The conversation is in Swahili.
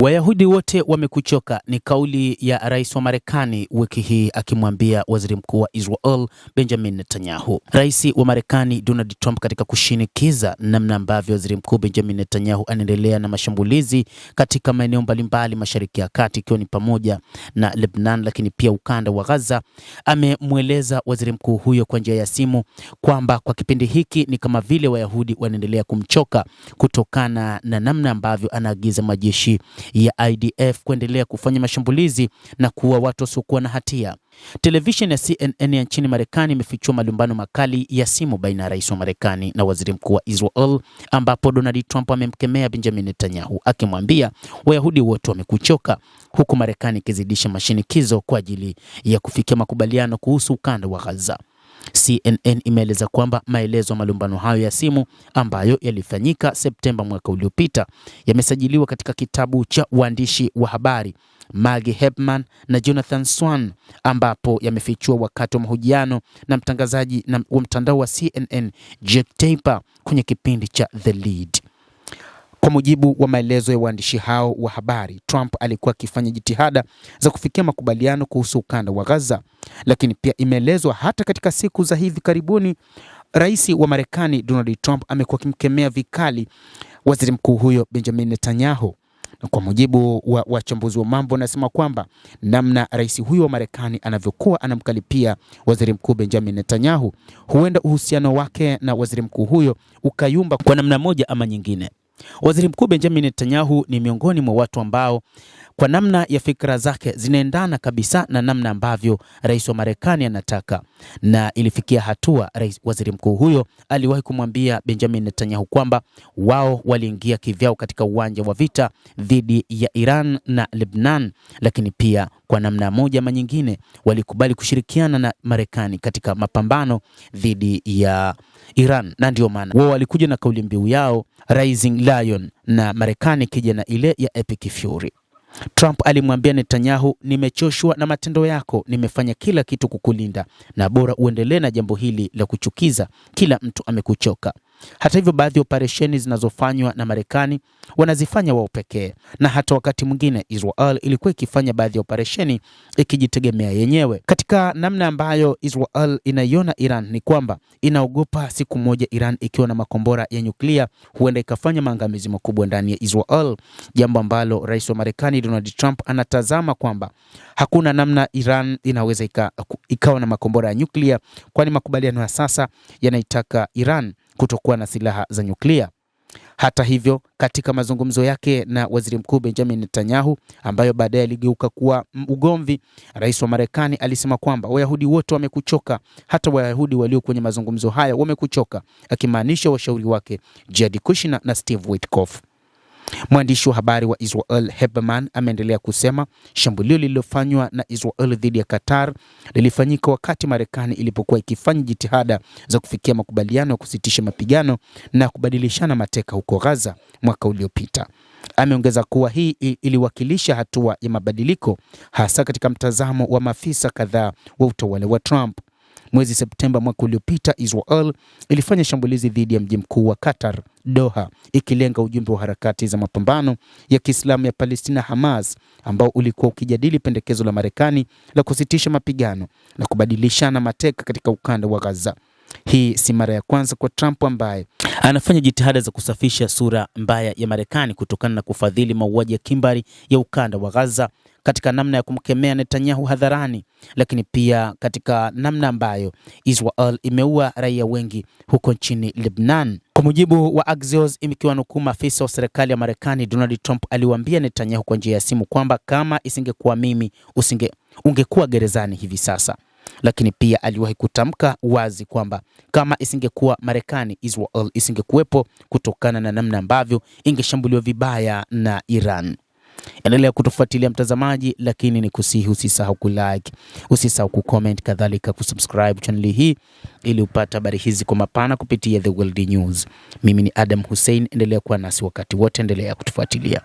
Wayahudi wote wamekuchoka, ni kauli ya rais wa Marekani wiki hii akimwambia waziri mkuu wa Israel Benjamin Netanyahu. Rais wa Marekani Donald Trump katika kushinikiza namna ambavyo waziri mkuu Benjamin Netanyahu anaendelea na mashambulizi katika maeneo mbalimbali Mashariki ya Kati, ikiwa ni pamoja na Lebanon, lakini pia ukanda wa Gaza, amemweleza waziri mkuu huyo kwa njia ya simu kwamba kwa kipindi hiki ni kama vile Wayahudi wanaendelea kumchoka kutokana na namna ambavyo anaagiza majeshi ya IDF kuendelea kufanya mashambulizi na kuua watu wasiokuwa na hatia. Television ya CNN ya nchini Marekani imefichua malumbano makali ya simu baina ya rais wa Marekani na waziri mkuu wa Israel, ambapo Donald Trump amemkemea Benjamin Netanyahu akimwambia Wayahudi wote wamekuchoka, huku Marekani ikizidisha mashinikizo kwa ajili ya kufikia makubaliano kuhusu ukanda wa Gaza. CNN imeeleza kwamba maelezo ya malumbano hayo ya simu ambayo yalifanyika Septemba mwaka uliopita yamesajiliwa katika kitabu cha waandishi wa habari Maggie Haberman na Jonathan Swan, ambapo yamefichua wakati wa mahojiano na mtangazaji wa mtandao wa CNN Jake Tapper kwenye kipindi cha The Lead. Kwa mujibu wa maelezo ya waandishi hao wa habari, Trump alikuwa akifanya jitihada za kufikia makubaliano kuhusu ukanda wa Gaza, lakini pia imeelezwa hata katika siku za hivi karibuni rais wa Marekani Donald Trump amekuwa akimkemea vikali waziri mkuu huyo Benjamin Netanyahu. Na kwa mujibu wa wachambuzi wa mambo, nasema kwamba namna rais huyo wa Marekani anavyokuwa anamkalipia waziri mkuu Benjamin Netanyahu, huenda uhusiano wake na waziri mkuu huyo ukayumba kwa namna moja ama nyingine. Waziri mkuu Benjamin Netanyahu ni miongoni mwa watu ambao kwa namna ya fikra zake zinaendana kabisa na namna ambavyo rais wa Marekani anataka, na ilifikia hatua waziri mkuu huyo aliwahi kumwambia Benjamin Netanyahu kwamba wao waliingia kivyao katika uwanja wa vita dhidi ya Iran na Lebanon, lakini pia kwa namna moja ama nyingine walikubali kushirikiana na Marekani katika mapambano dhidi ya Iran, na ndio maana wao walikuja na kauli mbiu yao Rising Lion na Marekani kija na ile ya Epic Fury. Trump alimwambia Netanyahu, nimechoshwa na matendo yako, nimefanya kila kitu kukulinda na bora uendelee na jambo hili la kuchukiza, kila mtu amekuchoka. Hata hivyo, baadhi ya operesheni zinazofanywa na Marekani wanazifanya wao pekee, na hata wakati mwingine Israel ilikuwa ikifanya baadhi ya operesheni ikijitegemea yenyewe. Katika namna ambayo Israel inaiona Iran ni kwamba inaogopa siku moja Iran ikiwa na makombora ya nyuklia huenda ikafanya maangamizi makubwa ndani ya Israel, jambo ambalo rais wa Marekani Donald Trump anatazama kwamba hakuna namna Iran inaweza ikawa na makombora ya nyuklia, kwani makubaliano ya sasa yanaitaka Iran kutokuwa na silaha za nyuklia. Hata hivyo, katika mazungumzo yake na waziri mkuu Benjamin Netanyahu ambayo baadaye yaligeuka kuwa ugomvi, rais wa Marekani alisema kwamba Wayahudi wote wamekuchoka, hata Wayahudi walio kwenye mazungumzo haya wamekuchoka, akimaanisha washauri wake Jared Kushner na Steve Witkoff. Mwandishi wa habari wa Israel Haberman ameendelea kusema shambulio lililofanywa na Israel dhidi ya Qatar lilifanyika wakati Marekani ilipokuwa ikifanya jitihada za kufikia makubaliano ya kusitisha mapigano na kubadilishana mateka huko Gaza mwaka uliopita. Ameongeza kuwa hii iliwakilisha hatua ya mabadiliko, hasa katika mtazamo wa maafisa kadhaa wa utawala wa Trump. Mwezi Septemba mwaka uliopita, Israel ilifanya shambulizi dhidi ya mji mkuu wa Qatar, Doha, ikilenga ujumbe wa harakati za mapambano ya Kiislamu ya Palestina Hamas, ambao ulikuwa ukijadili pendekezo la Marekani la kusitisha mapigano na kubadilishana mateka katika ukanda wa Gaza. Hii si mara ya kwanza kwa Trump ambaye anafanya jitihada za kusafisha sura mbaya ya Marekani kutokana na kufadhili mauaji ya kimbari ya ukanda wa Gaza, katika namna ya kumkemea Netanyahu hadharani, lakini pia katika namna ambayo Israel imeua raia wengi huko nchini Lebanon. Kwa mujibu wa Axios, ikiwa nukuu maafisa wa serikali ya Marekani, Donald Trump aliwaambia Netanyahu kwa njia ya simu kwamba kama isingekuwa mimi ungekuwa gerezani hivi sasa. Lakini pia aliwahi kutamka wazi kwamba kama isingekuwa Marekani, Israel isingekuwepo kutokana na namna ambavyo ingeshambuliwa vibaya na Iran. Endelea kutufuatilia mtazamaji, lakini ni kusihi usisahau kulike, usisahau kucomment, kadhalika kusubscribe channel hii ili upate habari hizi kwa mapana kupitia The World News. Mimi ni Adam Hussein, endelea kuwa nasi wakati wote, endelea kutufuatilia.